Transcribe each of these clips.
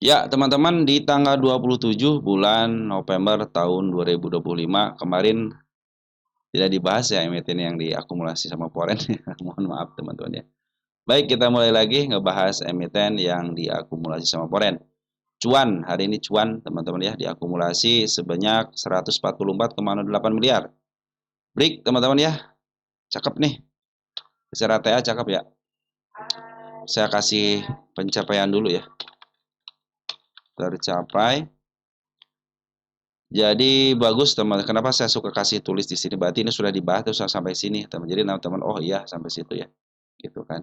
Ya, teman-teman, di tanggal 27 bulan November tahun 2025 kemarin tidak dibahas ya emiten yang diakumulasi sama Foreign. Mohon maaf teman-teman ya. Baik, kita mulai lagi ngebahas emiten yang diakumulasi sama Foreign. Cuan, hari ini cuan teman-teman ya, diakumulasi sebanyak 144,8 miliar. Break teman-teman ya, cakep nih. Secara TA cakep ya. Saya kasih pencapaian dulu ya. Tercapai. Jadi bagus teman. Kenapa saya suka kasih tulis di sini? Berarti ini sudah dibahas terus sampai sini teman. Jadi teman-teman, oh iya sampai situ ya, gitu kan.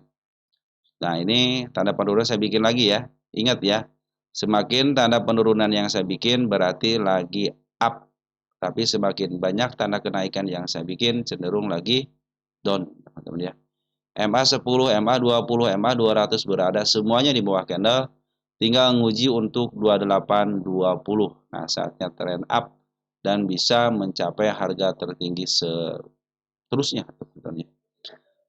Nah ini tanda penurunan saya bikin lagi ya. Ingat ya, semakin tanda penurunan yang saya bikin berarti lagi up. Tapi semakin banyak tanda kenaikan yang saya bikin cenderung lagi down teman-teman ya. MA 10, MA 20, MA 200 berada semuanya di bawah candle. Tinggal nguji untuk 28, 20. Nah, saatnya trend up dan bisa mencapai harga tertinggi seterusnya, teman-teman.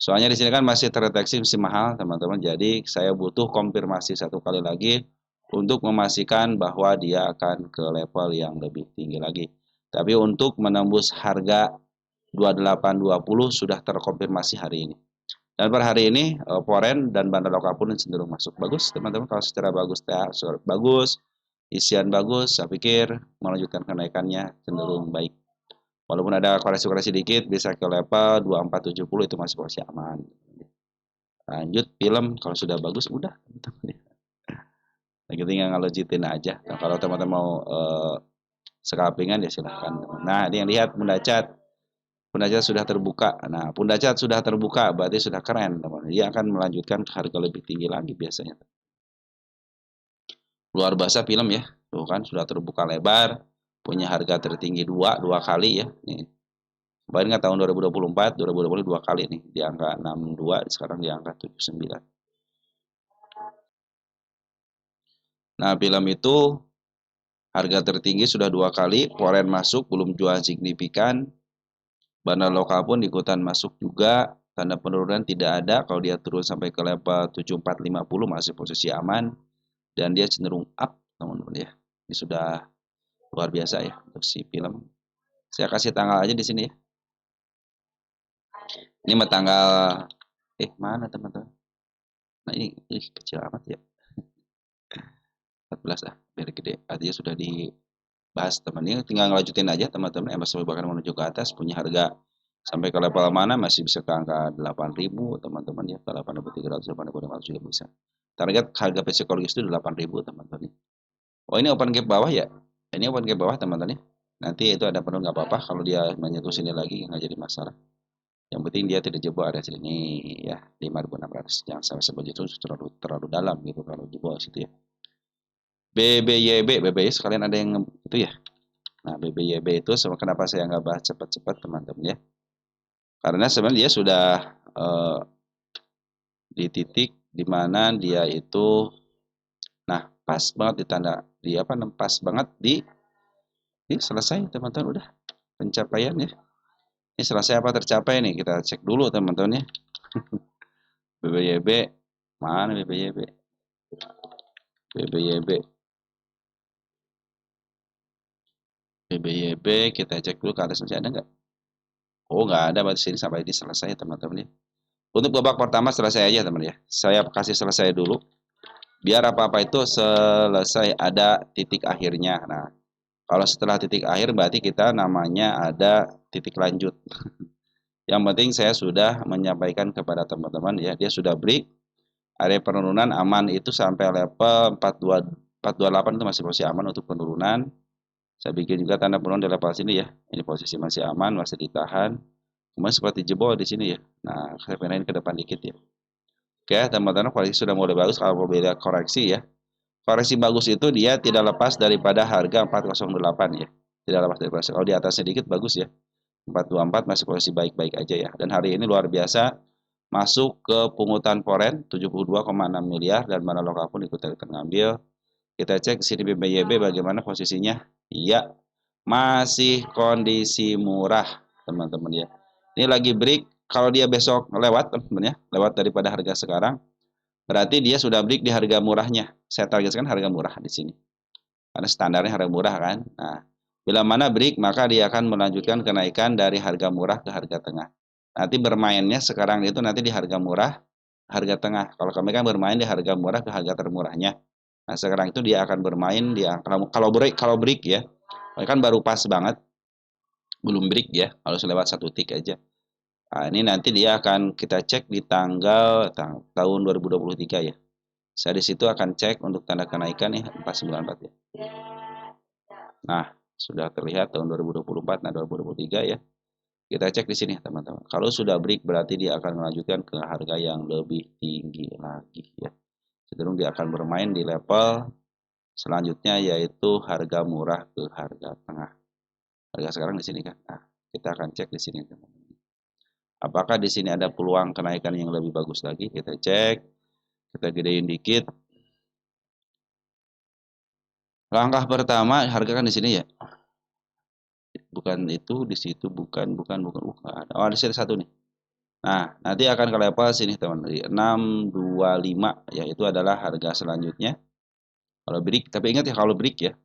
Soalnya di sini kan masih terdeteksi masih mahal, teman-teman. Jadi saya butuh konfirmasi satu kali lagi untuk memastikan bahwa dia akan ke level yang lebih tinggi lagi. Tapi untuk menembus harga 2820 sudah terkonfirmasi hari ini. Dan per hari ini Foreign dan bandar lokal pun cenderung masuk bagus, teman-teman. Kalau secara bagus, bagus, isian bagus, saya pikir melanjutkan kenaikannya cenderung baik. Walaupun ada koreksi-koreksi dikit, bisa ke level 2470 itu masih posisi aman. Lanjut film, kalau sudah bagus udah, teman-teman. Lagi tinggal ngelojitin aja. Nah, kalau teman-teman mau scalpingan ya silahkan. Nah, ini yang lihat mendacat. Pundacat sudah terbuka. Nah, pundacat sudah terbuka berarti sudah keren, teman. Dia akan melanjutkan ke harga lebih tinggi lagi biasanya. Luar biasa film ya. Tuh kan sudah terbuka lebar, punya harga tertinggi dua kali ya. Nih. Kemarin kan tahun 2024, 2020 dua kali nih, di angka 62, sekarang di angka 79. Nah, film itu harga tertinggi sudah dua kali, Foreign masuk, belum jual signifikan. Bandar lokal pun ikutan masuk juga, tanda penurunan tidak ada. Kalau dia turun sampai ke level 7450 masih posisi aman dan dia cenderung up, teman-teman ya. Ini sudah luar biasa ya untuk si film. Saya kasih tanggal aja di sini ya. Ini mah tanggal mana teman-teman? Nah ini kecil amat ya. 14 biar gede. Artinya sudah dibahas teman. Ini tinggal ngelanjutin aja teman-teman. MSCI bahkan menuju ke atas punya harga sampai ke level mana masih bisa ke angka 8.000 teman-teman ya, ke 8.300, 8.500 juga bisa. Target harga psikologis itu 8.000 teman-teman. Oh ini open gap bawah ya? Ini open gap bawah teman-teman ya. Nanti itu ada penuh nggak apa-apa kalau dia menyentuh sini lagi nggak jadi masalah. Yang penting dia tidak jebol area sini ya 5.600. Jangan sampai sebegitu terlalu dalam gitu kalau jebol situ ya. BBYB sekalian ada yang itu ya. Nah BBYB itu kenapa saya nggak bahas cepat-cepat teman-teman ya? Karena sebenarnya dia sudah di titik dimana dia itu, nah pas banget di tanda di apa? Pas banget di ini selesai teman-teman udah pencapaian ya. Ini selesai apa tercapai nih? Kita cek dulu teman-teman ya. BBYB mana BBYB? BBYB BBYB kita cek dulu ke atas masih ada nggak? Oh nggak ada, berarti sini sampai ini selesai teman-teman ya. Untuk babak pertama selesai aja teman ya. Saya kasih selesai dulu. Biar apa-apa itu selesai ada titik akhirnya. Nah, kalau setelah titik akhir berarti kita namanya ada titik lanjut. Yang penting saya sudah menyampaikan kepada teman-teman ya, dia sudah break. Area penurunan aman itu sampai level 428 itu masih posisi aman untuk penurunan. Saya bikin juga tanda penurunan di level sini ya. Ini posisi masih aman, masih ditahan. Kemudian seperti jebol di sini ya. Nah, saya pindahin ke depan dikit ya. Oke, teman-teman, koreksi sudah mulai bagus. Kalau mau beda koreksi ya. Koreksi bagus itu dia tidak lepas daripada harga 408 ya. Tidak lepas dari posisi. Kalau di atasnya dikit bagus ya. 424 masih posisi baik-baik aja ya. Dan hari ini luar biasa masuk ke pungutan Foreign 72,6 miliar dan mana lokal pun ikut ngambil. Kita cek sini BBYB bagaimana posisinya. Iya, masih kondisi murah teman-teman ya. Ini lagi break. Kalau dia besok lewat teman-teman ya, lewat daripada harga sekarang, berarti dia sudah break di harga murahnya. saya targetkan harga murah di sini. Karena standarnya harga murah kan. Nah, bila mana break maka dia akan melanjutkan kenaikan dari harga murah ke harga tengah. Nanti bermainnya sekarang itu nanti di harga murah, harga tengah. Kalau kami kan bermain di harga murah ke harga termurahnya. Nah, sekarang itu dia akan bermain di kalau break ya. Kan baru pas banget, belum break ya, harus lewat 1 tick aja. Nah, ini nanti dia akan kita cek di tahun 2023 ya. Saya di situ akan cek untuk tanda kenaikan ya 494 ya. Nah, sudah terlihat tahun 2024, nah 2023 ya. Kita cek di sini teman-teman. Kalau sudah break berarti dia akan melanjutkan ke harga yang lebih tinggi lagi ya. Cenderung dia akan bermain di level selanjutnya yaitu harga murah ke harga tengah. Harga sekarang di sini kan. Nah, kita akan cek di sini teman-teman. Apakah di sini ada peluang kenaikan yang lebih bagus lagi? Kita cek. Kita gedein dikit. Langkah pertama harga kan di sini ya. Bukan itu, di situ bukan. Oh, di sini satu nih. Nah, nanti akan ke level sini teman, 625 ya, itu adalah harga selanjutnya. Kalau break, tapi ingat ya kalau break ya.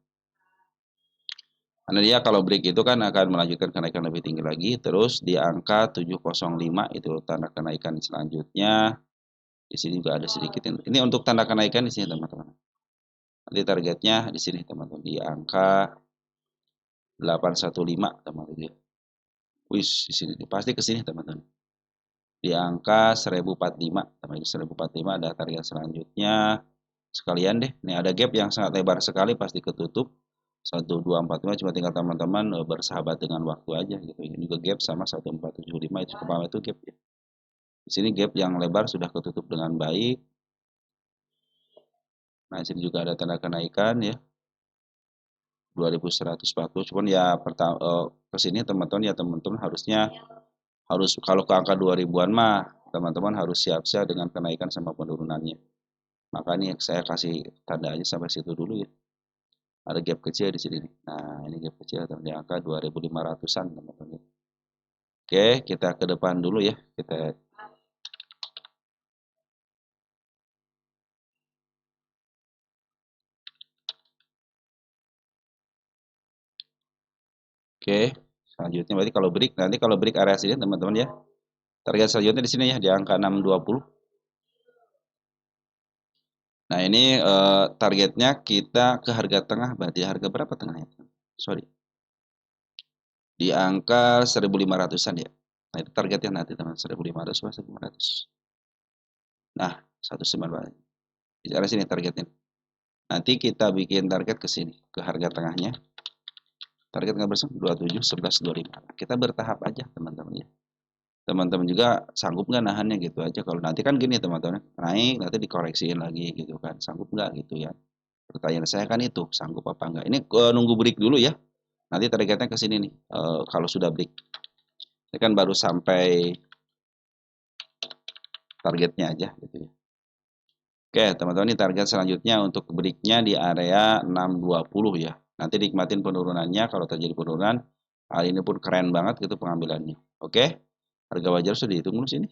Karena dia kalau break itu kan akan melanjutkan kenaikan lebih tinggi lagi, terus di angka 705 itu tanda kenaikan selanjutnya. Di sini juga ada sedikit. Ini untuk tanda kenaikan di sini teman-teman. Nanti targetnya di sini teman-teman di angka 815 teman-teman. Wis di sini pasti ke sini teman-teman. Di angka 1045 teman-teman. 1045 ada target selanjutnya. Sekalian deh, ini ada gap yang sangat lebar sekali pasti ketutup. 1245 cuma tinggal teman-teman bersahabat dengan waktu aja gitu. Ini juga gap sama 1475 itu kemarin itu gap ya. Di sini gap yang lebar sudah ketutup dengan baik. Nah, di sini juga ada tanda kenaikan ya. 2140 cuman ya ke sini teman-teman harusnya kalau ke angka 2000-an mah teman-teman harus siap-siap dengan kenaikan sama penurunannya. Makanya saya kasih tanda aja sampai situ dulu ya. Ada gap kecil di sini nih. Nah, ini gap kecil di angka 2500-an teman-teman. Oke, kita ke depan dulu ya. Kita Oke, selanjutnya berarti kalau break area sini teman-teman ya. Target selanjutnya di sini ya di angka 620. Nah, ini targetnya kita ke harga tengah, berarti harga berapa tengahnya? Sorry. Di angka 1500-an ya. Nah, itu targetnya nanti teman, 1500 atau 1500. Nah, 194. Di area sini targetnya. Nanti kita bikin target ke sini, ke harga tengahnya. Target nggak bersama 27, 11, 25. Kita bertahap aja teman-teman ya. Teman-teman juga sanggup nggak nahannya gitu aja. Kalau nanti kan gini teman-teman, naik nanti dikoreksiin lagi gitu kan. Sanggup nggak gitu ya. Pertanyaan saya kan itu, sanggup apa enggak. Ini nunggu break dulu ya. Nanti targetnya ke sini nih. Kalau sudah break. Ini kan baru sampai targetnya aja gitu ya. Oke, teman-teman ini target selanjutnya untuk breaknya di area 620 ya. Nanti nikmatin penurunannya kalau terjadi penurunan. Hal ini pun keren banget gitu pengambilannya. Oke, harga wajar sudah dihitung dulu sini.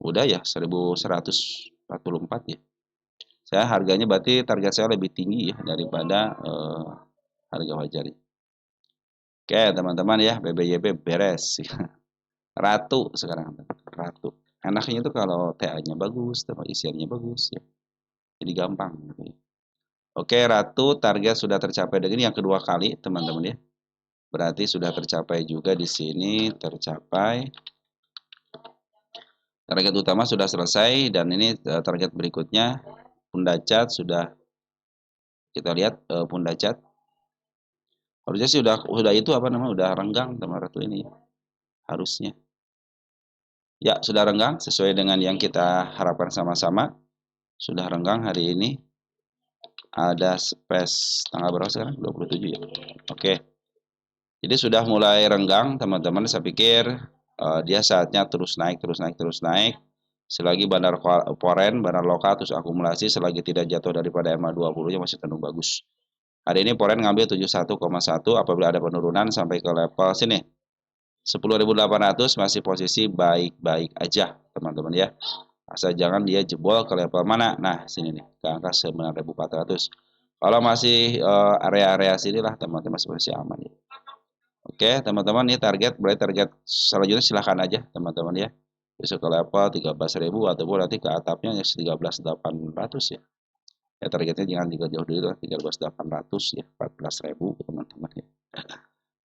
Udah ya 1144 ya. Saya harganya berarti target saya lebih tinggi ya daripada harga wajar. Oke, teman-teman ya, BBYP beres. Ratu sekarang, Ratu. Enaknya itu kalau TA-nya bagus, tempat isiannya bagus ya. Jadi gampang gitu ya. Oke, Ratu target sudah tercapai dengan yang kedua kali, teman-teman ya. Berarti sudah tercapai juga di sini, tercapai. Target utama sudah selesai dan ini target berikutnya Pundacat sudah kita lihat Pundacat. Harusnya sih udah itu apa namanya udah renggang teman Ratu ini harusnya. Ya, sudah renggang sesuai dengan yang kita harapkan sama-sama. Sudah renggang hari ini. Ada space tanggal berapa sekarang? 27 ya. Oke. Jadi sudah mulai renggang teman-teman. Saya pikir dia saatnya terus naik. Selagi bandar foreign, bandar lokal terus akumulasi selagi tidak jatuh daripada MA20-nya masih cenderung bagus. Hari ini foreign ngambil 71,1 apabila ada penurunan sampai ke level sini. 10.800 masih posisi baik-baik aja teman-teman ya. Asal jangan dia jebol ke level mana. Nah, sini nih, ke angka 9.400. Kalau masih area-area sini lah teman-teman masih aman ya. Oke, teman-teman, ini target, berarti target selanjutnya silahkan aja teman-teman ya. Besok ke level 13.000 ataupun nanti ke atapnya ya 13.800 ya. Ya targetnya jangan juga jauh dulu lah, 13.800 ya, 14.000 teman-teman ya.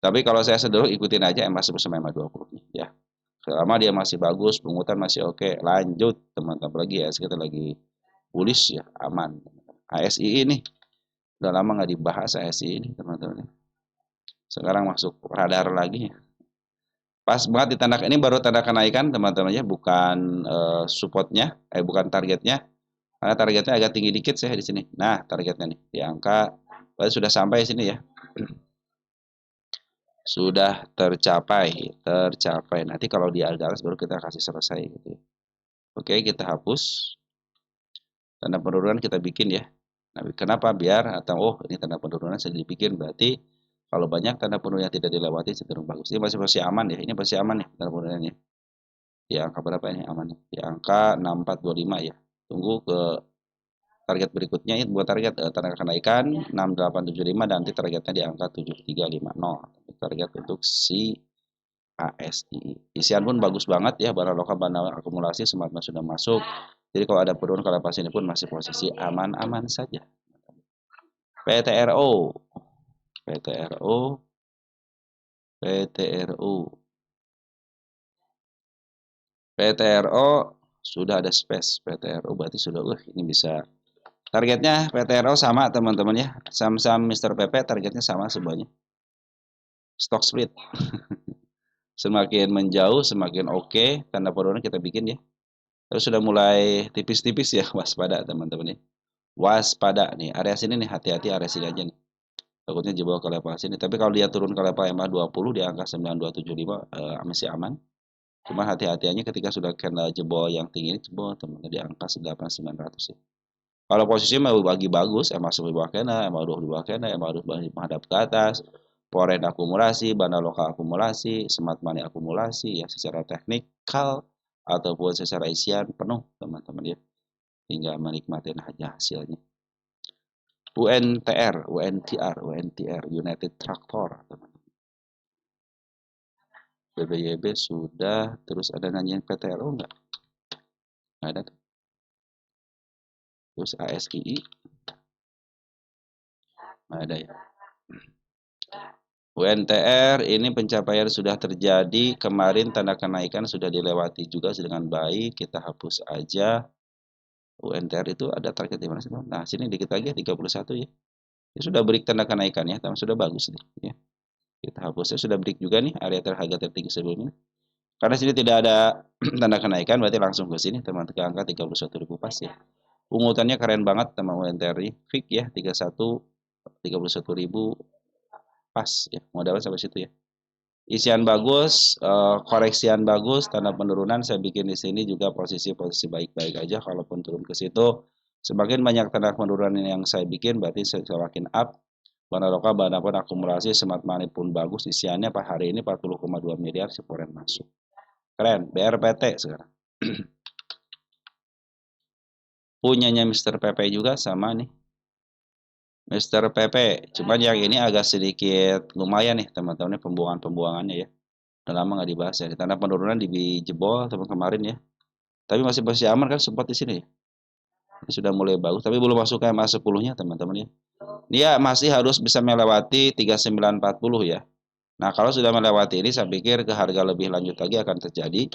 Tapi kalau saya cenderung ikutin aja MA10 sama MA20 ya. Selama dia masih bagus, pungutan masih oke, lanjut teman-teman. Lagi ya, kita lagi bullish ya, aman. ASI ini udah lama nggak dibahas ASI ini teman-teman. Sekarang masuk radar lagi. Pas banget di tanda ini baru tanda kenaikan teman-teman ya, bukan supportnya, bukan targetnya. Karena targetnya agak tinggi dikit saya di sini. Nah, targetnya nih di angka, berarti sudah sampai sini ya. Sudah tercapai. Nanti kalau di atas baru kita kasih selesai gitu ya. Oke, kita hapus. Tanda penurunan kita bikin ya. Nah, kenapa? Biar atau oh ini tanda penurunan saya dibikin, berarti kalau banyak tanda penurunan yang tidak dilewati cenderung bagus. Ini masih aman ya. Ini masih aman nih tanda penurunannya. Di angka berapa ini aman? Di angka 6425 ya. Tunggu ke target berikutnya, itu buat target tanda kenaikan 6875 dan nanti targetnya di angka 7350. Target untuk si ASI. Isian pun bagus banget ya, barang lokal barang akumulasi sematnya sudah masuk. Jadi kalau ada penurunan kalau pas ini pun masih posisi aman-aman saja. PTRO, PTRO, PTRO, PTRO sudah ada space. PTRO berarti sudah ini bisa. Targetnya PTRO sama teman-teman ya. Saham-saham Mr. PP targetnya sama semuanya. Stock split. Semakin menjauh semakin oke, tanda penurunan kita bikin ya. Terus sudah mulai tipis-tipis ya, waspada teman-teman ya. Waspada nih, area sini nih, hati-hati area sini aja nih. Takutnya jebol ke level sini. Tapi kalau dia turun ke level MA20 di angka 9275 masih aman. Cuma hati-hatiannya ketika sudah kena jebol yang tinggi ini jebol teman-teman di angka 8900 ya. Kalau posisi mau bagi bagus, MA10 di bawah kena, MA20 di bawah kena, MA20 menghadap ke atas, foreign akumulasi, banda lokal akumulasi, smart money akumulasi ya secara teknikal ataupun secara isian penuh teman-teman ya. Tinggal menikmati aja hasilnya. UNTR, United Tractor teman-teman. BBYB sudah, terus ada nanyain PTRO enggak? Nggak ada. Terus ASII nggak ada ya. UNTR ini pencapaian sudah terjadi kemarin, tanda kenaikan sudah dilewati juga dengan baik, kita hapus aja. UNTR itu ada target di mana sih? Nah sini dikit lagi 31 ya. Ini sudah break tanda kenaikan ya, sudah bagus nih ya. Kita hapus ya, sudah break juga nih area harga tertinggi sebelumnya. Karena sini tidak ada tanda kenaikan berarti langsung ke sini teman, ke angka 31.000 pas ya. Pungutannya keren banget teman UNTR ini, fix ya 31.000 pas ya, modalnya sampai situ ya. Isian bagus, koreksian bagus, tanda penurunan saya bikin di sini juga posisi-posisi baik-baik aja. Kalaupun turun ke situ, semakin banyak tanda penurunan yang saya bikin berarti semakin up. Bana lokal, bana pun akumulasi, smart money pun bagus. Isiannya pak hari ini 40,2 miliar si foreign masuk. Keren, BRPT sekarang. Punyanya Mr. PP juga sama nih. Mr. PP, cuman yang ini agak sedikit lumayan nih teman-teman pembuangannya ya. Udah lama nggak dibahas ya. Di tanda penurunan di jebol teman kemarin ya. Tapi masih aman kan support di sini ya. Ini sudah mulai bagus, tapi belum masuk ke MA10-nya teman-teman ya. Dia masih harus bisa melewati 3940 ya. Nah, kalau sudah melewati ini saya pikir ke harga lebih lanjut lagi akan terjadi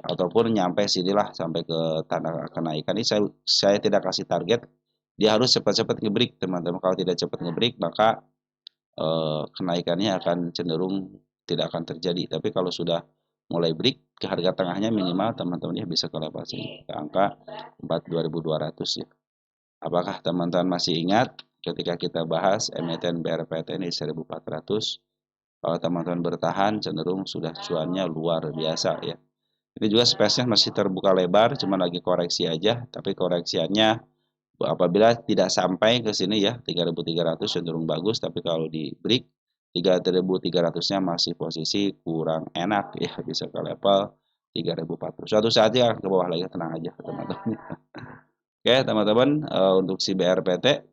ataupun nyampe sinilah sampai ke tanda kenaikan ini saya tidak kasih target. Dia harus cepat-cepat ngebreak teman-teman. Kalau tidak cepat ngebreak maka kenaikannya akan cenderung tidak akan terjadi. Tapi kalau sudah mulai break ke harga tengahnya minimal teman-teman ya bisa ke level sini ke angka 42.200 ya. Apakah teman-teman masih ingat ketika kita bahas emiten BRPT ini 1.400? Kalau teman-teman bertahan cenderung sudah cuannya luar biasa ya. Ini juga space-nya masih terbuka lebar, cuma lagi koreksi aja, tapi koreksiannya apabila tidak sampai ke sini ya 3.300 cenderung bagus, tapi kalau di break 3.300-nya masih posisi kurang enak ya, bisa ke level 3.040. Suatu saat dia akan ke bawah lagi, tenang aja teman-teman. Oke teman-teman, untuk si BRPT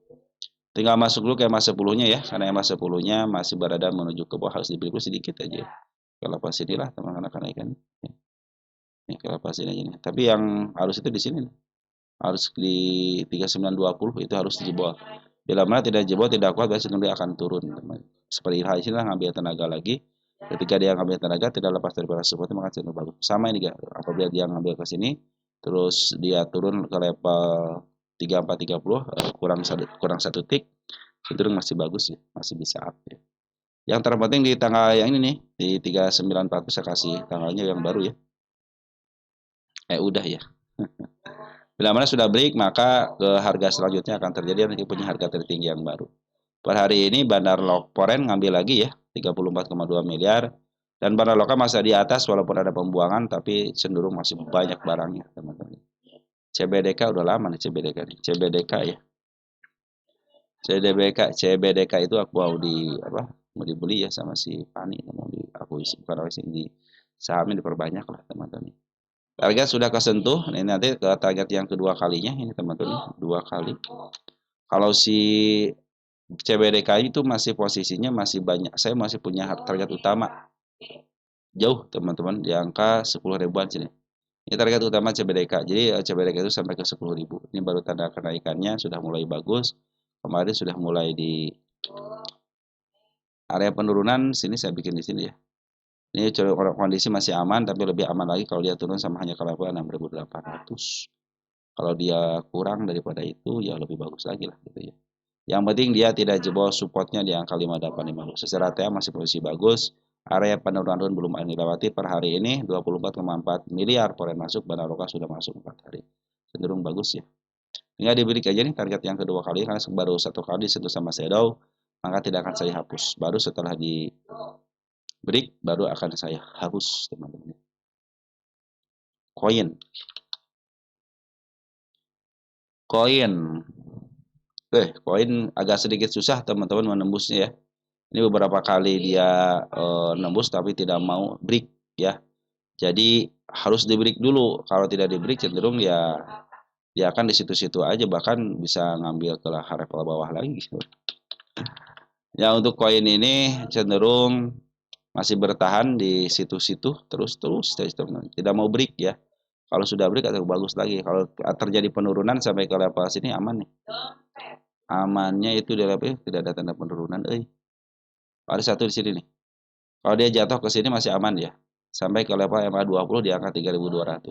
tinggal masuk dulu ke EMA 10-nya ya, karena EMA 10-nya masih berada menuju ke bawah, harus dibeli sedikit aja. Kalau pas inilah teman-teman akan naikkan. Ini kalau pas ini aja nih. Tapi yang harus itu di sini nih. Harus di 3920 itu harus dijebol. Bila mana tidak jebol, tidak kuat, biasanya dia akan turun teman. Seperti Ilha sini ngambil tenaga lagi. Ketika dia ngambil tenaga tidak lepas dari balas support, maka cenderung bagus. Sama ini guys, apabila dia ngambil ke sini terus dia turun ke level 3430 kurang satu tick, cenderung masih bagus ya, masih bisa up ya. Yang terpenting di tanggal yang ini nih, di 3940 saya kasih tanggalnya yang baru ya. Udah ya. Bila mana sudah break, maka ke harga selanjutnya akan terjadi nanti punya harga tertinggi yang baru. Per hari ini Bandar Lokporen ngambil lagi ya, 34,2 miliar. Dan Bandar Loka masih di atas walaupun ada pembuangan, tapi cenderung masih banyak barangnya, teman-teman. CBDK udah lama nih CBDK nih. CBDK ya. CBDK itu aku mau dibeli ya sama si Pani, mau diakuisisi, bukan di sahamnya diperbanyak lah teman-teman. Target sudah kesentuh, ini nanti ke target yang kedua kalinya ini teman-teman, 2 kali. Kalau si CBDK itu masih posisinya masih banyak, saya masih punya target utama jauh teman-teman di angka 10 ribuan sini. Ini target utama CBDK, jadi CBDK itu sampai ke 10.000. Ini baru tanda kenaikannya sudah mulai bagus. Kemarin sudah mulai di area penurunan, sini saya bikin di sini ya. Ini kondisi masih aman, tapi lebih aman lagi kalau dia turun sama hanya ke level 6.800. Kalau dia kurang daripada itu, ya lebih bagus lagi lah gitu ya. Yang penting dia tidak jebol supportnya di angka 5850. Secara TA masih posisi bagus. Area penurunan belum dilewati per hari ini 24,4 miliar poren masuk, Bandar Loka sudah masuk 4 hari. Cenderung bagus ya. Tinggal diberi aja nih target yang kedua kali karena baru satu kali disentuh sama shadow, maka tidak akan saya hapus. Baru setelah di break baru akan saya hapus teman-teman. Koin. Koin agak sedikit susah teman-teman menembusnya ya. Ini beberapa kali dia nembus tapi tidak mau break ya. Jadi harus di break dulu. Kalau tidak di break cenderung ya dia akan di situ-situ aja, bahkan bisa ngambil ke level bawah lagi. Ya untuk koin ini cenderung masih bertahan di situ-situ terus tidak mau break ya. Kalau sudah break atau bagus lagi. Kalau terjadi penurunan sampai ke level sini aman nih. Amannya itu di level tidak ada tanda penurunan. Ada satu di sini nih. Kalau dia jatuh ke sini masih aman ya. Sampai ke level MA20 di angka 3.200.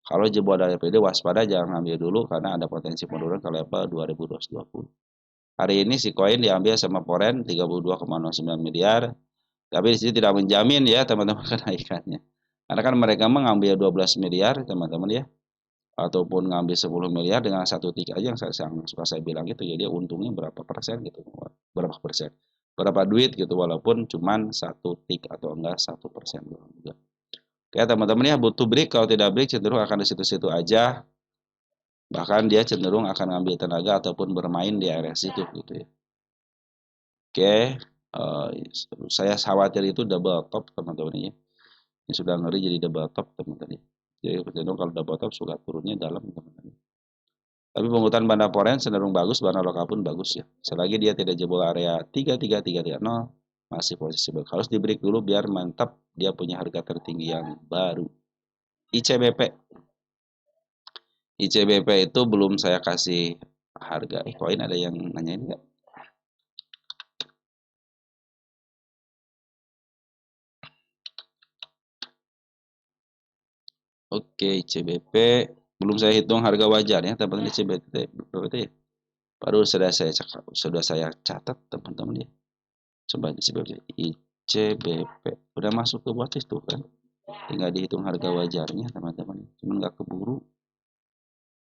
Kalau jebol dari PD waspada, jangan ambil dulu karena ada potensi penurunan ke level 2.220. Hari ini si koin diambil sama Poren 32,09 miliar. Tapi di sini tidak menjamin ya teman-teman kenaikannya. Karena kan mereka mengambil 12 miliar teman-teman ya. Ataupun ngambil 10 miliar dengan satu tik aja yang suka saya bilang itu ya, dia untungnya berapa persen gitu. Berapa persen. Berapa duit gitu walaupun cuman satu tik atau enggak 1% juga. Oke teman-teman ya, butuh break, kalau tidak break cenderung akan di situ-situ aja. Bahkan dia cenderung akan ngambil tenaga ataupun bermain di area situ gitu ya. Oke, saya khawatir itu double top teman-teman ya. Ini sudah ngeri jadi double top teman-teman. Jadi cenderung kalau double top suka turunnya dalam teman-teman. Tapi penguatan Bandar Poren cenderung bagus, Bandar Loka pun bagus ya. Selagi dia tidak jebol area 33330 masih posisi bagus. Harus di break dulu biar mantap dia punya harga tertinggi yang baru. ICBP. ICBP itu belum saya kasih harga. Koin ada yang nanyain nggak? Oke, ICBP belum saya hitung harga wajarnya teman-teman. ICBP berapa itu ya? Baru sudah saya catat teman-teman ya. Coba ICBP udah masuk ke watchlist tuh kan. Tinggal dihitung harga wajarnya teman-teman. Cuman nggak keburu.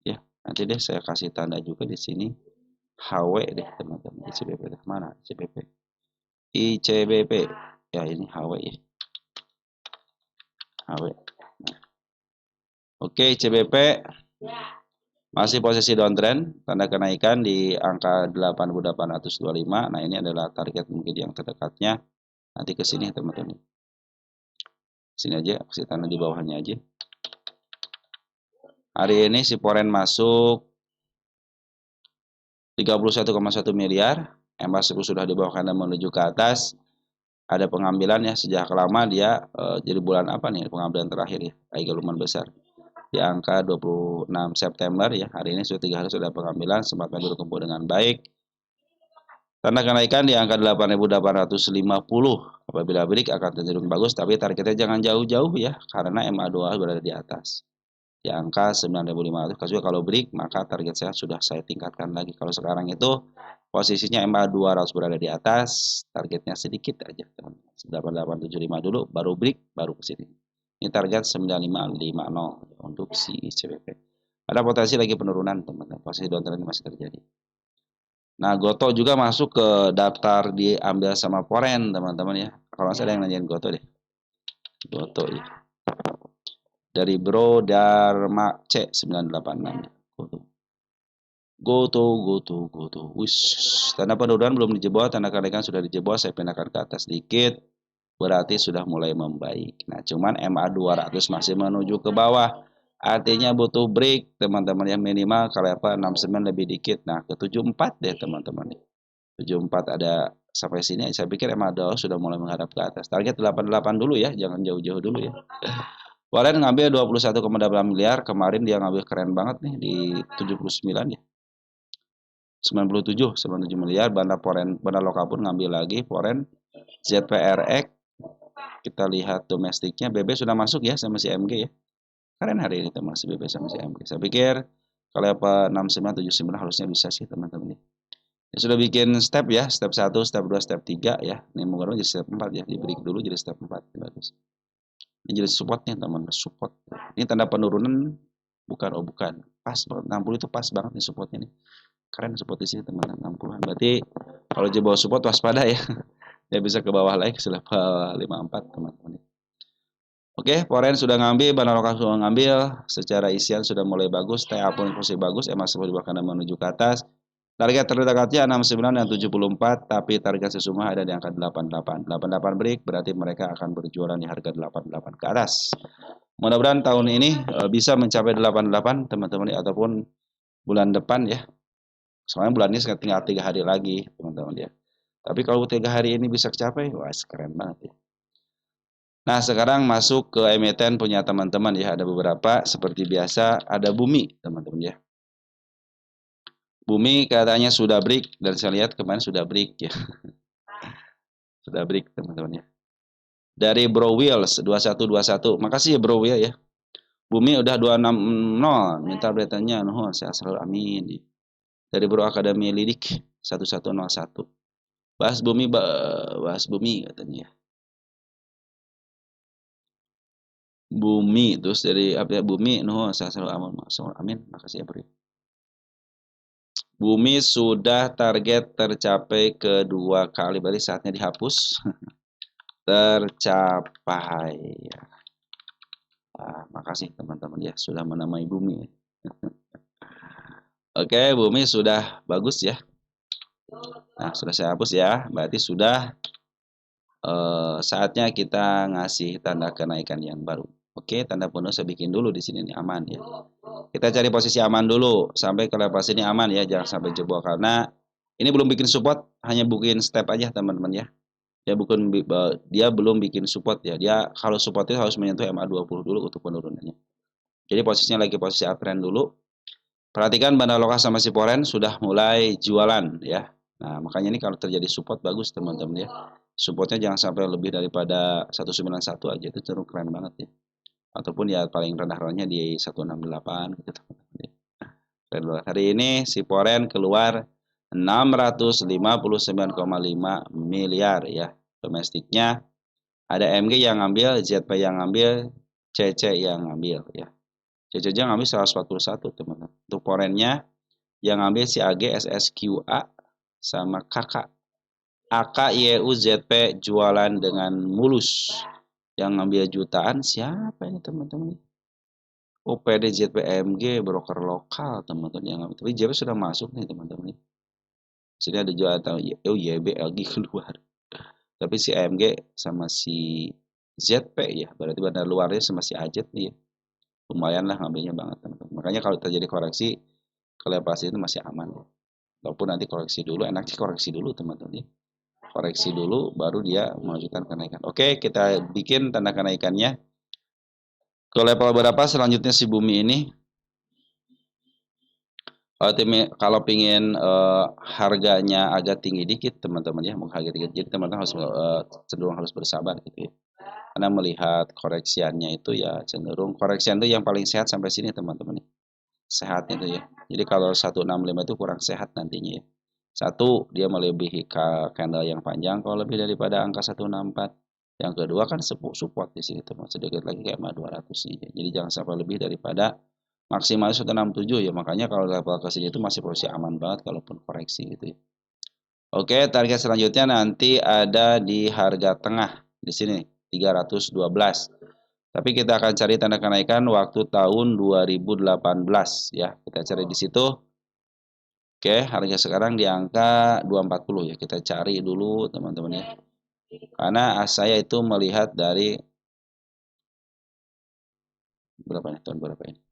Ya, nanti deh saya kasih tanda juga di sini. HW deh teman-teman. ICBP mana? ICBP. ICBP. Ya ini HW ya. HW. Nah. Oke, ICBP masih posisi downtrend, tanda kenaikan di angka 8.825. Nah, ini adalah target mungkin yang terdekatnya. Nanti ke sini teman-teman. Sini aja, kasih tanda di bawahnya aja. Hari ini si Poren masuk 31,1 miliar. MA10 sudah di bawah kanan menuju ke atas. Ada pengambilan ya, sejak lama dia jadi bulan apa nih pengambilan terakhir ya, agak lumayan besar. Di angka 26 September ya, hari ini sudah 3 hari sudah pengambilan, sempat berkumpul dengan baik. Tanda kenaikan di angka 8.850. Apabila break akan cenderung bagus, tapi targetnya jangan jauh-jauh ya, karena MA2 berada di atas. Di angka 9.500. Juga kalau break, maka target saya sudah saya tingkatkan lagi. Kalau sekarang itu posisinya MA200 berada di atas, targetnya sedikit aja, teman-teman. 8875 dulu, baru break, baru ke sini. Ini target 9550 untuk si CBP. Ada potensi lagi penurunan, teman-teman. Posisi downtrend masih terjadi. Nah, Goto juga masuk ke daftar diambil sama Poren, teman-teman ya. Kalau saya ada yang nanyain Goto deh. Goto ya. Dari Bro Dharma C 986 ya. Goto. Wish. Tanda penurunan belum dijebol, tanda kenaikan sudah dijebol, saya pindahkan ke atas sedikit. Berarti sudah mulai membaik. Nah, cuman MA200 masih menuju ke bawah. Artinya butuh break, teman-teman ya, minimal kalau apa 69 lebih dikit. Nah, ke 74 deh, teman-teman. 74 ada sampai sini, saya pikir MA200 sudah mulai menghadap ke atas. Target 88 dulu ya, jangan jauh-jauh dulu ya. Warren ngambil 21,8 miliar, kemarin dia ngambil keren banget nih di 79 ya. 97 miliar, Banda Lokal pun ngambil lagi, Foreign, ZPRX, kita lihat domestiknya, BB sudah masuk ya sama si MG ya. Keren hari ini teman si BB sama si MG. Saya pikir kalau apa 69, 79 harusnya bisa sih teman-teman. Ya, sudah bikin step ya, step 1, step 2, step 3 ya. Ini mungkin jadi step 4 ya, di break dulu jadi step 4. Bagus. Ini jadi support nih teman-teman, support. Ini tanda penurunan bukan. Pas banget, 60 itu pas banget nih supportnya nih. Keren support di sini teman-teman, 60-an. Berarti kalau jebol support waspada ya. Dia bisa ke bawah lagi ke level 54 teman-teman. Oke, Foreign sudah ngambil, Banda Lokal sudah ngambil, secara isian sudah mulai bagus, TA pun posisi bagus, MA10 di bawah kanan menuju ke atas. Target terdekatnya 69 dan 74, tapi target sesungguhnya ada di angka 88. 88 break, berarti mereka akan berjualan di harga 88 ke atas. Mudah-mudahan tahun ini bisa mencapai 88 teman-teman, ataupun bulan depan ya. Soalnya bulan ini tinggal 3 hari lagi teman-teman ya. Tapi kalau 3 hari ini bisa tercapai, wah keren banget ya. Nah, sekarang masuk ke emiten punya teman-teman ya. Ada beberapa, seperti biasa, ada Bumi, teman-teman ya. Bumi katanya sudah break, dan saya lihat kemarin sudah break ya. Sudah break, teman-teman ya. Dari Bro Wheels, 2121. Makasih ya Bro Wheels ya. Bumi udah 260, minta beritanya, nuhun, saya selalu amin. Dari Bro Akademi Lidik, 1101. Bahas Bumi katanya ya. Bumi, terus dari apa ya, Bumi, nuhun, saya selalu amin, makasih ya Bro. Bumi sudah target tercapai kedua kali, berarti saatnya dihapus. Tercapai ya. Nah, makasih teman-teman ya sudah menamai Bumi. Oke, Bumi sudah bagus ya. Nah, sudah saya hapus ya, berarti sudah saatnya kita ngasih tanda kenaikan yang baru. Oke, tanda penuh saya bikin dulu di sini nih, aman ya. Kita cari posisi aman dulu sampai ke level sini aman ya, jangan sampai jebol karena ini belum bikin support, hanya bikin step aja teman-teman ya. Dia belum bikin support ya. Dia kalau support itu harus menyentuh MA20 dulu untuk penurunannya. Jadi posisinya lagi posisi uptrend dulu. Perhatikan Banda Lokal sama si Foreign sudah mulai jualan ya. Nah, makanya ini kalau terjadi support bagus teman-teman ya. Supportnya jangan sampai lebih daripada 191 aja, itu cenderung keren banget ya. Ataupun ya paling rendah-rendahnya di 168 gitu teman-teman ya. Keren banget. Hari ini si Foreign keluar 659,5 miliar ya. Domestiknya ada MG yang ngambil, ZP yang ngambil, CC yang ngambil ya. CC yang ngambil 141 teman-teman. Untuk Foreign-nya yang ngambil si AG, SSQA sama KK. AKYUZP jualan dengan mulus. Yang ngambil jutaan siapa ini teman-teman? OPD ZPMG broker lokal teman-teman yang ngambil. Tapi JP sudah masuk nih teman-teman. Sini ada jualan tahu YB lagi keluar. Tapi si AMG sama si ZP ya, berarti bandar luarnya sama si AZ nih ya. Lumayan lah ngambilnya banget teman-teman. Makanya kalau terjadi koreksi ke level itu masih aman ya. Walaupun nanti koreksi dulu, enaknya koreksi dulu teman-teman ya. Koreksi dulu baru dia menunjukkan kenaikan. Oke, kita bikin tanda kenaikannya. Ke level berapa selanjutnya si bumi ini? Kalau pingin harganya agak tinggi dikit teman-teman ya, harga tinggi, jadi teman-teman harus cenderung harus bersabar gitu ya. Karena melihat koreksiannya itu ya cenderung koreksian itu yang paling sehat sampai sini teman-teman ya. Sehatnya itu ya. Jadi kalau 165 itu kurang sehat nantinya ya. Satu, dia melebihi candle yang panjang kalau lebih daripada angka 164. Yang kedua kan support di sini teman, sedikit lagi kayak 200 nih. Jadi jangan sampai lebih daripada maksimal 167 ya, makanya kalau level ke sini itu masih posisi aman banget kalaupun koreksi gitu ya. Oke, target selanjutnya nanti ada di harga tengah di sini 312. Tapi kita akan cari tanda kenaikan waktu tahun 2018 ya. Kita cari di situ. Oke, harga sekarang di angka 240 ya. Kita cari dulu teman-teman ya. Karena saya itu melihat dari berapa nih, tahun berapa ini?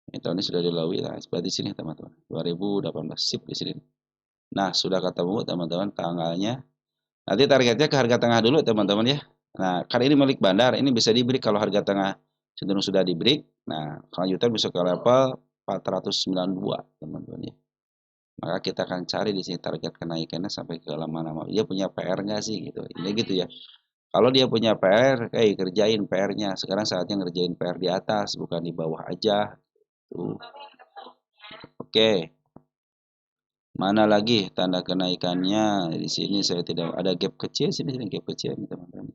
Ini tahun ini sudah dilalui, nah, seperti sini teman-teman. 2018 sip di sini. Nah, sudah ketemu teman-teman tanggalnya. Nanti targetnya ke harga tengah dulu teman-teman ya. Nah, karena ini milik bandar, ini bisa di break kalau harga tengah cenderung sudah di break. Nah, kelanjutan bisa ke level 492 teman-teman ya. Maka kita akan cari di sini target kenaikannya sampai ke lama-lama. Dia punya PR nggak sih gitu. Ini gitu ya. Kalau dia punya PR, kerjain PR-nya. Sekarang saatnya ngerjain PR di atas, bukan di bawah aja. Tuh. Oke. Mana lagi tanda kenaikannya? Di sini saya tidak ada gap kecil sini, gap kecil nih teman-teman.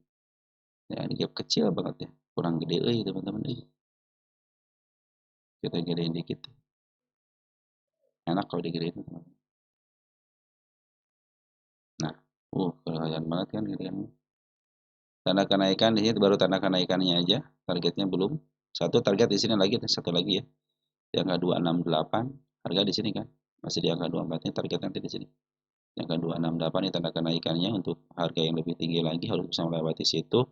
Ya, ini gap kecil banget ya. Kurang gede teman-teman. Kita gedein dikit. Enak kalau digedein teman-teman. Nah, kelihatan banget kan gedean. Tanda kenaikan di sini baru tanda kenaikannya aja. Targetnya belum. Satu target di sini lagi, satu lagi ya. Di angka 268. Harga di sini kan. Masih di angka 24 ini target nanti di sini. Di angka 268 ini tanda kenaikannya untuk harga yang lebih tinggi lagi harus bisa melewati situ.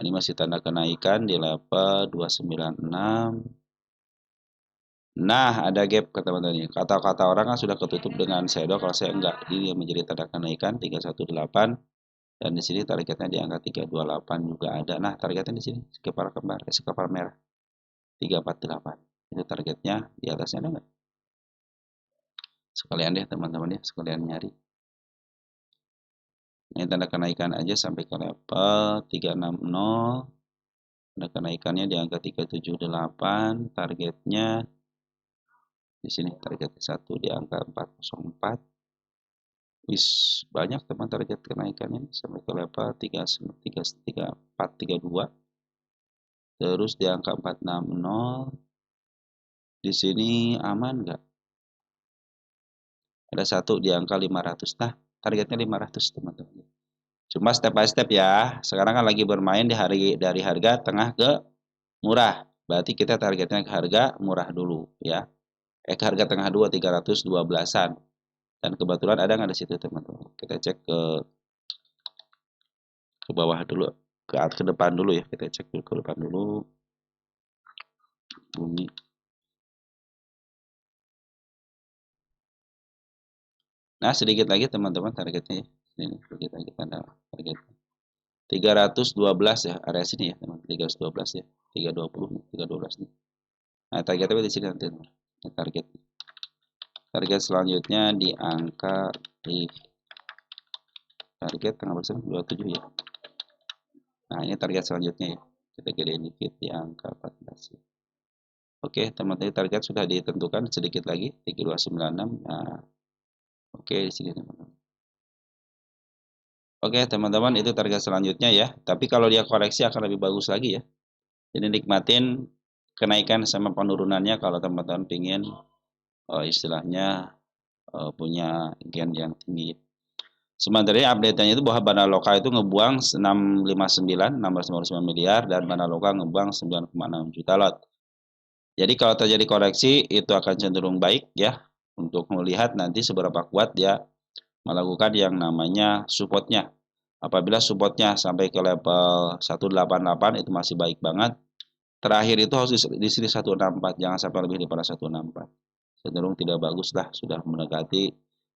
Ini masih tanda kenaikan di level 296. Nah, ada gap ke teman-teman. Kata-kata orang kan sudah ketutup dengan shadow, kalau saya enggak. Ini menjadi tanda kenaikan 318 dan di sini targetnya di angka 328 juga ada. Nah, targetnya di sini kepala kembar, kepala merah 348. Itu targetnya, di atasnya ada enggak? Sekalian deh teman-teman ya, sekalian nyari. Ini tanda kenaikan aja sampai ke level 360. Tanda kenaikannya di angka 378, targetnya di sini target 1 di angka 404. Wis banyak teman target kenaikannya sampai ke level 432. Terus di angka 460. Di sini aman enggak? Ada satu di angka 500. Nah, targetnya 500 teman-teman. Cuma step by step ya. Sekarang kan lagi bermain dari harga tengah ke murah. Berarti kita targetnya ke harga murah dulu ya. Ke harga tengah 312-an. Dan kebetulan ada nggak di situ teman-teman? Kita cek ke bawah dulu, ke depan dulu ya. Kita cek dulu ke depan dulu. Bumi. Nah, sedikit lagi teman-teman targetnya. Ini sedikit lagi tanda target. 312 ya area sini ya teman. 312 ya. 320, 312 nih. Nah, targetnya di sini nanti teman. Target. Target selanjutnya di angka target tanggal berapa? 27 ya. Nah, ini target selanjutnya ya. Kita gedein dikit di angka 14 ya. Oke, teman-teman target sudah ditentukan sedikit lagi 3296. Nah, oke di sini teman-teman. Oke, teman-teman itu target selanjutnya ya. Tapi kalau dia koreksi akan lebih bagus lagi ya. Jadi nikmatin kenaikan sama penurunannya kalau teman-teman pingin istilahnya punya gen yang tinggi. Sebenarnya update-nya itu bahwa Bana Loka itu ngebuang 659 miliar dan Bana Loka ngebuang 9,6 juta lot. Jadi kalau terjadi koreksi itu akan cenderung baik ya untuk melihat nanti seberapa kuat dia melakukan yang namanya supportnya. Apabila supportnya sampai ke level 188 itu masih baik banget. Terakhir itu harus di sini 164, jangan sampai lebih daripada 164. Cenderung tidak bagus lah, sudah mendekati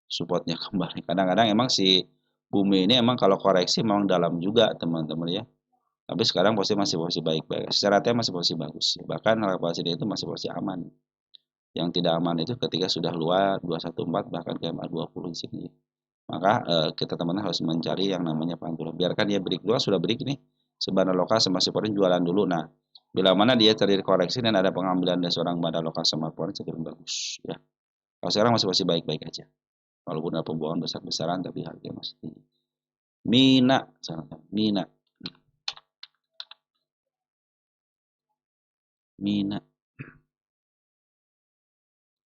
supportnya kembali. Kadang-kadang emang si bumi ini emang kalau koreksi memang dalam juga teman-teman ya. Tapi sekarang masih posisi baik-baik. Secara TM masih posisi bagus. Bahkan level sini itu masih posisi aman. Yang tidak aman itu ketika sudah luar 214 bahkan ke MA20 di sini. Maka kita teman-teman harus mencari yang namanya pantulan. Biarkan dia break dua, sudah break nih. Sebaran lokal sama supportnya jualan dulu. Nah, bila mana dia terjadi koreksi dan ada pengambilan dari seorang bandar lokal sama supportnya cenderung bagus ya. Kalau sekarang masih baik-baik aja. Walaupun ada pembuangan besar-besaran tapi harganya masih tinggi. Mina, Mina, Mina,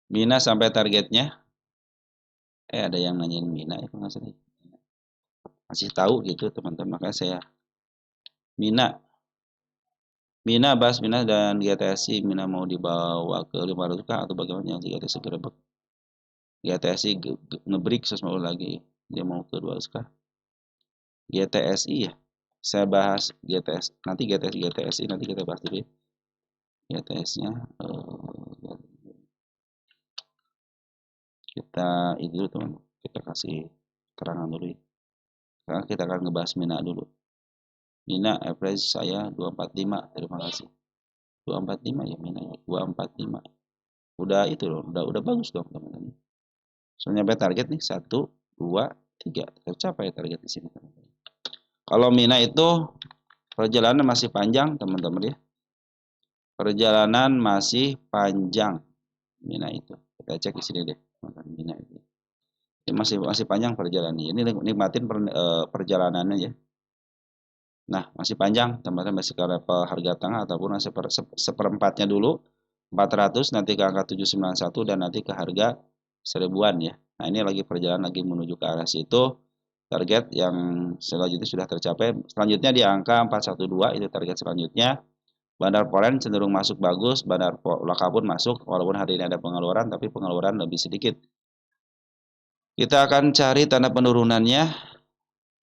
Mina sampai targetnya. Ada yang nanyain Mina itu nggak sih? Masih tahu gitu teman-teman, makanya saya Mina, Mina dan GTSI, Mina mau dibawa ke 500 kah atau bagaimana yang GTSI gerebek? GTSI ngebreak 150 lagi, dia mau ke 200 kah? GTSI ya, saya bahas GTS nanti GTSI nanti kita bahas dulu ya. GTS-nya kita itu teman, kita kasih keterangan dulu ya. Sekarang kita akan ngebahas Mina dulu. Mina average saya 245, terima kasih. 245 ya Mina ya, 245. Udah itu loh, udah bagus dong teman-teman. So nyampe target nih 1, 2, 3. Tercapai target di sini teman-teman. Kalau Mina itu perjalanan masih panjang teman-teman ya. Perjalanan masih panjang Mina itu. Kita cek di sini deh, Mina itu. Ini masih panjang perjalanannya. Ini nikmatin perjalanannya ya. Nah, masih panjang, teman-teman, masih ke level harga tengah ataupun seperempatnya dulu 400, nanti ke angka 791 dan nanti ke harga 1000-an ya. Nah, ini lagi perjalanan lagi menuju ke arah situ. Target yang selanjutnya sudah tercapai. Selanjutnya di angka 412 itu target selanjutnya. Bandar Polen cenderung masuk bagus, Bandar Loka pun masuk walaupun hari ini ada pengeluaran tapi pengeluaran lebih sedikit. Kita akan cari tanda penurunannya.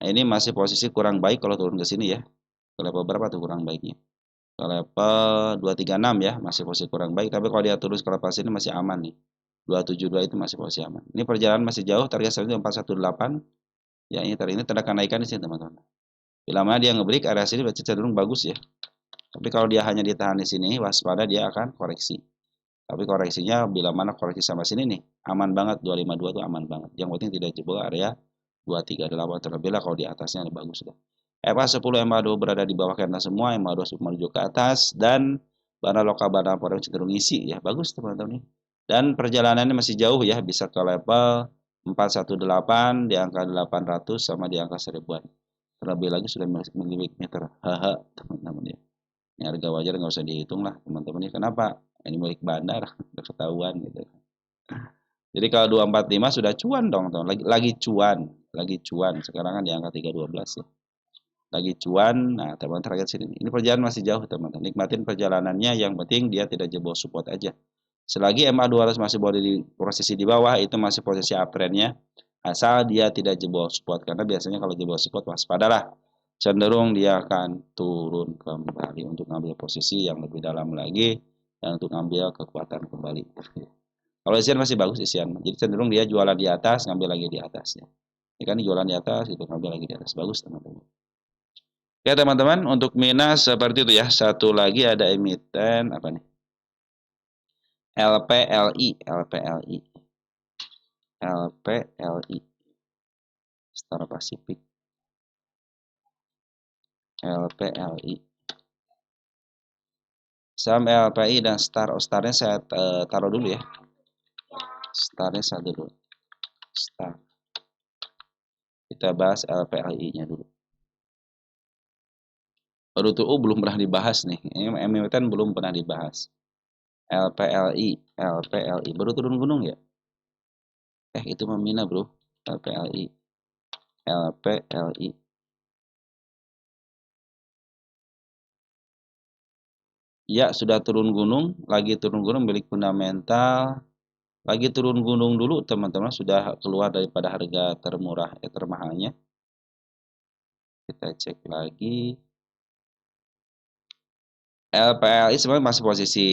Nah, ini masih posisi kurang baik kalau turun ke sini ya. Ke level berapa tuh kurang baiknya? Ke level 236 ya, masih posisi kurang baik. Tapi kalau dia turun ke level sini masih aman nih. 272 itu masih posisi aman. Ini perjalanan masih jauh, target selanjutnya 418. Ya ini tanda kenaikan di sini teman-teman. Bila mana dia ngebreak area sini berarti cenderung bagus ya. Tapi kalau dia hanya ditahan di sini, waspada dia akan koreksi. Tapi koreksinya bila mana koreksi sama sini nih, aman banget 252 itu aman banget. Yang penting tidak jebol area 238 terlebih kalau di atasnya bagus dah. MA10 MA2 berada di bawah candle semua, MA2 menuju ke atas dan bandar lokal bandar Polen cenderung ngisi ya. Bagus teman-teman nih. Dan perjalanannya masih jauh ya, bisa ke level 418 di angka 800 sama di angka 1000-an. Terlebih lagi sudah memiliki meter. Haha, teman-teman ya. Ini harga wajar nggak usah dihitung lah teman-teman ya. Kenapa? Ini milik bandar, udah ketahuan gitu. Jadi kalau 245 sudah cuan dong, teman. Lagi cuan. Sekarang kan di angka 312 ya. Lagi cuan. Nah, teman target sini. Ini perjalanan masih jauh, teman-teman. Nikmatin perjalanannya, yang penting dia tidak jebol support aja. Selagi MA200 masih boleh di posisi di bawah, itu masih posisi uptrendnya. Asal dia tidak jebol support, karena biasanya kalau jebol support waspadalah. Cenderung dia akan turun kembali untuk ngambil posisi yang lebih dalam lagi dan untuk ngambil kekuatan kembali. Kalau isian masih bagus isian, jadi cenderung dia jualan di atas, ngambil lagi di atas ya. Ini kan jualan di atas, itu ngambil lagi di atas, bagus teman-teman. Ya teman-teman, untuk Mina seperti itu ya. Satu lagi ada emiten apa nih? LPLI, LPLI, LPLI, Star Pacific, LPLI. Saham LPI dan Starnya saya taruh dulu ya. Starnya saya dulu. Star. Kita bahas LPLI-nya dulu. Baru tuh belum pernah dibahas nih. Ini emiten belum pernah dibahas. LPLI, LPLI baru turun gunung ya? Itu Mina bro. LPLI, LPLI. Ya sudah turun gunung, lagi turun gunung milik fundamental. Lagi turun gunung dulu teman-teman, sudah keluar daripada harga termurah termahalnya. Kita cek lagi. LPLI sebenarnya masih posisi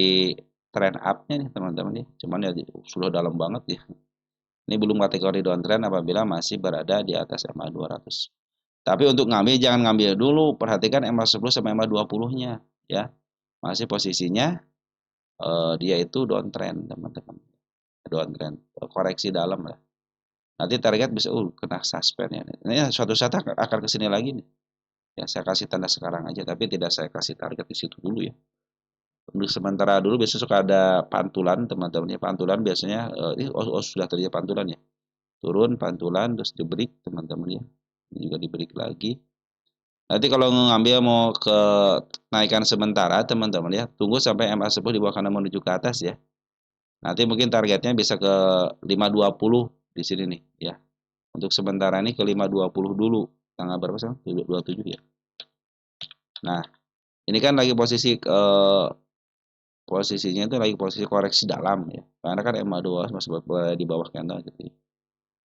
trend up-nya nih teman-teman ya. Cuman ya sudah dalam banget ya. Ini belum kategori downtrend apabila masih berada di atas MA 200. Tapi untuk ngambil jangan ngambil dulu, perhatikan MA 10 sama MA 20-nya ya. Masih posisinya dia itu downtrend teman-teman. Downtrend, koreksi dalam lah. Nanti target bisa kena suspend ya. Ini suatu saat akan kesini lagi nih. Ya, saya kasih tanda sekarang aja, tapi tidak saya kasih target di situ dulu ya. Untuk sementara dulu biasanya suka ada pantulan teman-teman ya. Pantulan biasanya sudah terjadi pantulan ya. Turun pantulan terus di break teman-teman ya. Ini juga di break lagi. Nanti kalau ngambil mau ke naikkan sementara teman-teman ya, tunggu sampai MA10 di bawah kanan menuju ke atas ya. Nanti mungkin targetnya bisa ke 520 di sini nih ya. Untuk sementara ini ke 520 dulu. Tanggal berapa sekarang? 27 ya. Nah, ini kan lagi posisinya itu lagi posisi koreksi dalam ya. Karena kan MA2 masih di bawah candle gitu ya.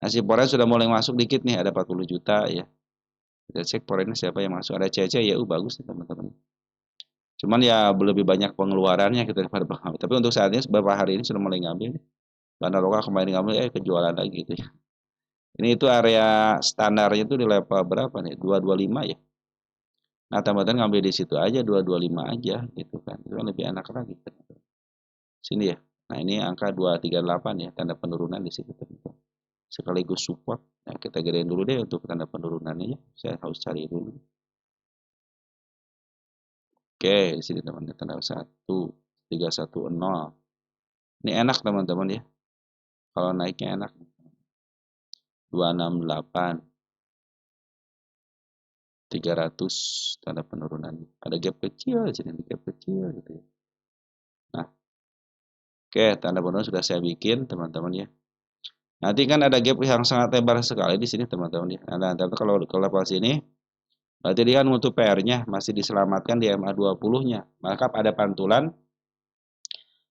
Nah, si poren sudah mulai masuk dikit nih, ada 40 juta ya. Kita cek porennya siapa yang masuk. Ada CC ya, bagus nih teman-teman. Cuman ya lebih banyak pengeluarannya kita daripada pengambil. Tapi untuk saat ini beberapa hari ini sudah mulai ngambil nih. Bandar lokal kemarin ngambil kejualan lagi gitu ya. Ini itu area standarnya itu di level berapa nih? 225 ya. Nah, teman-teman ngambil di situ aja 225 aja gitu kan. Itu kan lebih enak lagi. Sini ya. Nah, ini angka 238 ya, tanda penurunan di situ teman-teman. Sekaligus support. Nah, kita gedein dulu deh untuk tanda penurunannya ya. Saya harus cari dulu. Oke, di sini teman-teman tanda 1310. Ini enak teman-teman ya. Kalau naiknya enak. 268. 300 tanda penurunan. Ada gap kecil di sini, gap kecil gitu ya. Nah, oke, tanda penurunan sudah saya bikin teman-teman ya. Nanti kan ada gap yang sangat lebar sekali di sini teman-teman ya. Nah, nanti kalau ke level sini berarti dia kan untuk PR-nya masih diselamatkan di MA20-nya. Maka ada pantulan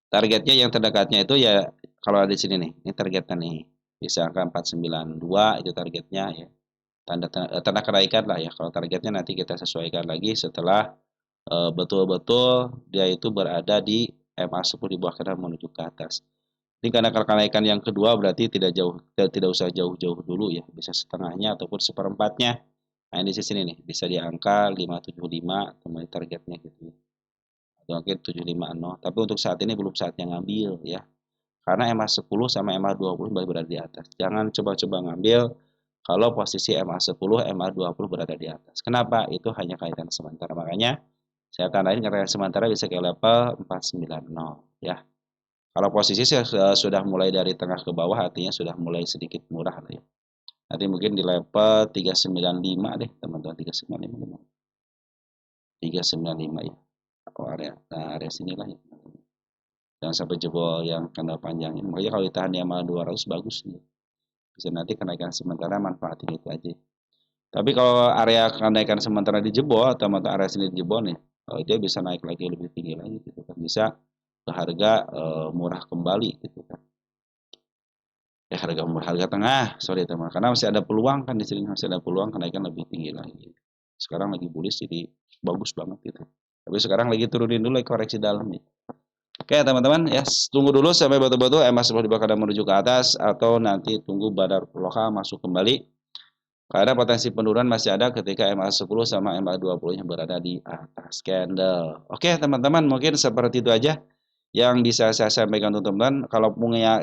targetnya yang terdekatnya itu ya kalau ada di sini nih. Ini targetnya nih. Bisa angka 492 itu targetnya ya. Tanda kenaikan lah ya. Kalau targetnya nanti kita sesuaikan lagi setelah betul-betul dia itu berada di MA10 di bawah kanan menuju ke atas. Ini karena kenaikan yang kedua berarti tidak usah jauh-jauh dulu ya, bisa setengahnya ataupun seperempatnya. Nah, ini di sini nih, bisa di angka 575 teman targetnya gitu ya. Atau mungkin 750. Tapi untuk saat ini belum saatnya ngambil ya. Karena MA10 sama MA20 masih berada di atas. Jangan coba-coba ngambil kalau posisi MA10, MA20 berada di atas. Kenapa? Itu hanya kaitan sementara. Makanya saya tandain kaitan sementara bisa ke level 490 ya. Kalau posisi sudah mulai dari tengah ke bawah artinya sudah mulai sedikit murah lah ya. Nanti mungkin di level 395 deh teman-teman, 395. 395 ya. Oh, area sinilah ya. Jangan sampai jebol yang kena panjang ini. Makanya kalau ditahan di MA 200 bagus nih. Bisa nanti kenaikan sementara manfaatin itu aja. Tapi kalau area kenaikan sementara dijebol atau area sini dijebol nih, dia bisa naik lagi lebih tinggi lagi gitu kan. Bisa ke harga murah kembali gitu kan. Ya harga murah, harga tengah, sorry teman, karena masih ada peluang kan di sini, masih ada peluang kenaikan lebih tinggi lagi. Sekarang lagi bullish jadi bagus banget gitu. Tapi sekarang lagi turunin dulu koreksi dalam nih. Oke teman-teman ya, tunggu dulu sampai betul-betul MA10 dibakar menuju ke atas atau nanti tunggu badar lokal masuk kembali. Karena potensi penurunan masih ada ketika MA10 sama MA20 yang berada di atas candle. Oke teman-teman, mungkin seperti itu aja yang bisa saya sampaikan untuk teman-teman. Kalau punya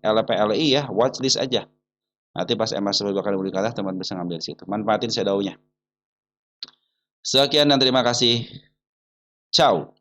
LPLI ya, watchlist aja. Nanti pas MA10 bakal beli ke atas, teman bisa ngambil situ. Manfaatin shadownya. Sekian dan terima kasih. Ciao.